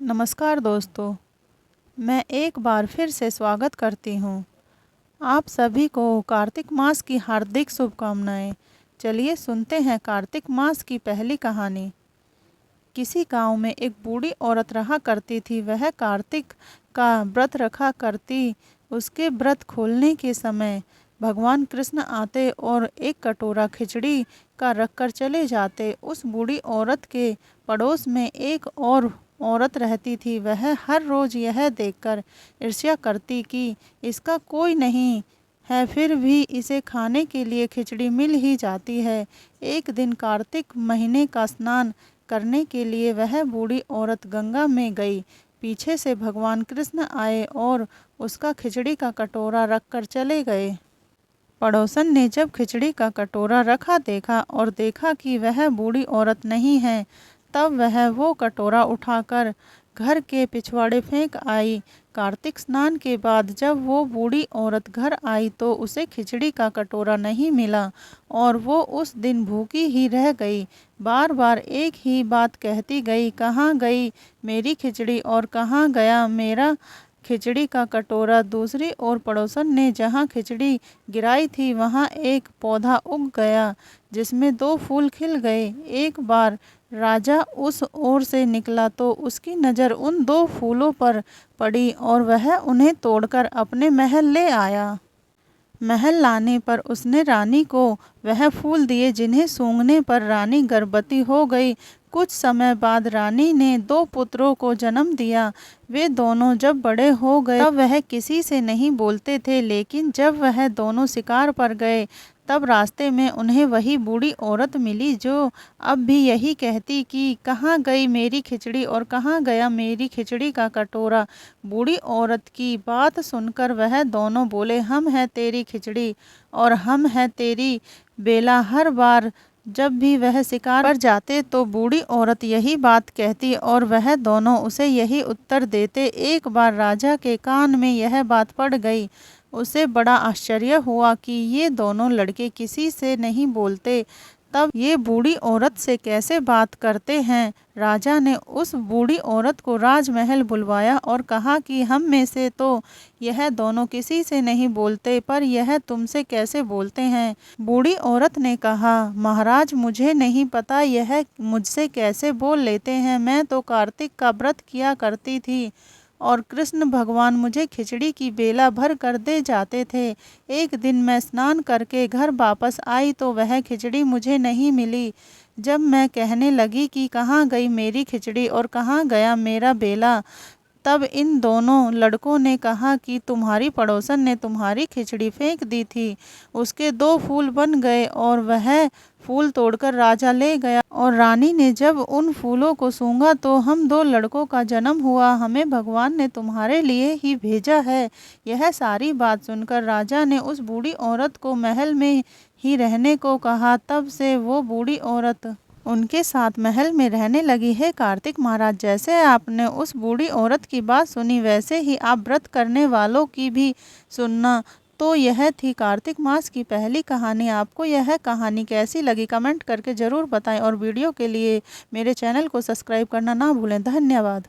नमस्कार दोस्तों, मैं एक बार फिर से स्वागत करती हूँ आप सभी को कार्तिक मास की हार्दिक शुभकामनाएं। चलिए सुनते हैं कार्तिक मास की पहली कहानी। किसी गांव में एक बूढ़ी औरत रहा करती थी। वह कार्तिक का व्रत रखा करती। उसके व्रत खोलने के समय भगवान कृष्ण आते और एक कटोरा खिचड़ी का रखकर चले जाते। उस बूढ़ी औरत के पड़ोस में एक और औरत रहती थी। वह हर रोज़ यह देखकर ईर्ष्या करती कि इसका कोई नहीं है, फिर भी इसे खाने के लिए खिचड़ी मिल ही जाती है। एक दिन कार्तिक महीने का स्नान करने के लिए वह बूढ़ी औरत गंगा में गई। पीछे से भगवान कृष्ण आए और उसका खिचड़ी का कटोरा रखकर चले गए। पड़ोसन ने जब खिचड़ी का कटोरा रखा देखा और देखा कि वह बूढ़ी औरत नहीं है, तब वह वो कटोरा उठाकर घर के पिछवाड़े फेंक आई। कार्तिक स्नान के बाद जब वो बूढ़ी औरत घर आई तो उसे खिचड़ी का कटोरा नहीं मिला और वो उस दिन भूखी ही रह गई। बार बार एक ही बात कहती गई, कहाँ गई मेरी खिचड़ी और कहाँ गया मेरा खिचड़ी का कटोरा। दूसरी ओर पड़ोसन ने जहाँ खिचड़ी गिराई थी वहाँ एक पौधा उग गया जिसमें 2 फूल खिल गए। एक बार राजा उस ओर से निकला तो उसकी नज़र उन 2 फूलों पर पड़ी और वह उन्हें तोड़कर अपने महल ले आया। महल लाने पर उसने रानी को वह फूल दिए जिन्हें सूंघने पर रानी गर्भवती हो गई। कुछ समय बाद रानी ने 2 पुत्रों को जन्म दिया। वे दोनों जब बड़े हो गए तब वह किसी से नहीं बोलते थे, लेकिन जब वह दोनों शिकार पर गए तब रास्ते में उन्हें वही बूढ़ी औरत मिली जो अब भी यही कहती कि कहाँ गई मेरी खिचड़ी और कहाँ गया मेरी खिचड़ी का कटोरा। बूढ़ी औरत की बात सुनकर वह दोनों बोले, हम हैं तेरी खिचड़ी और हम हैं तेरी बेला। हर बार जब भी वह शिकार पर जाते तो बूढ़ी औरत यही बात कहती और वह दोनों उसे यही उत्तर देते। एक बार राजा के कान में यह बात पड़ गई। उसे बड़ा आश्चर्य हुआ कि ये दोनों लड़के किसी से नहीं बोलते, तब ये बूढ़ी औरत से कैसे बात करते हैं। राजा ने उस बूढ़ी औरत को राजमहल बुलवाया और कहा कि हम में से तो यह दोनों किसी से नहीं बोलते, पर यह तुमसे कैसे बोलते हैं। बूढ़ी औरत ने कहा, महाराज मुझे नहीं पता यह मुझसे कैसे बोल लेते हैं। मैं तो कार्तिक का व्रत किया करती थी और कृष्ण भगवान मुझे खिचड़ी की बेला भर कर दे जाते थे। एक दिन मैं स्नान करके घर वापस आई तो वह खिचड़ी मुझे नहीं मिली। जब मैं कहने लगी कि कहाँ गई मेरी खिचड़ी और कहाँ गया मेरा बेला, तब इन दोनों लड़कों ने कहा कि तुम्हारी पड़ोसन ने तुम्हारी खिचड़ी फेंक दी थी। उसके 2 फूल बन गए और वह फूल तोड़कर राजा ले गया और रानी ने जब उन फूलों को सूंघा तो हम 2 लड़कों का जन्म हुआ। हमें भगवान ने तुम्हारे लिए ही भेजा है। यह सारी बात सुनकर राजा ने उस बूढ़ी औरत को महल में ही रहने को कहा। तब से वो बूढ़ी औरत उनके साथ महल में रहने लगी है। कार्तिक महाराज, जैसे आपने उस बूढ़ी औरत की बात सुनी वैसे ही आप व्रत करने वालों की भी सुनना। तो यह थी कार्तिक मास की पहली कहानी। आपको यह कहानी कैसी लगी कमेंट करके ज़रूर बताएं और वीडियो के लिए मेरे चैनल को सब्सक्राइब करना ना भूलें। धन्यवाद।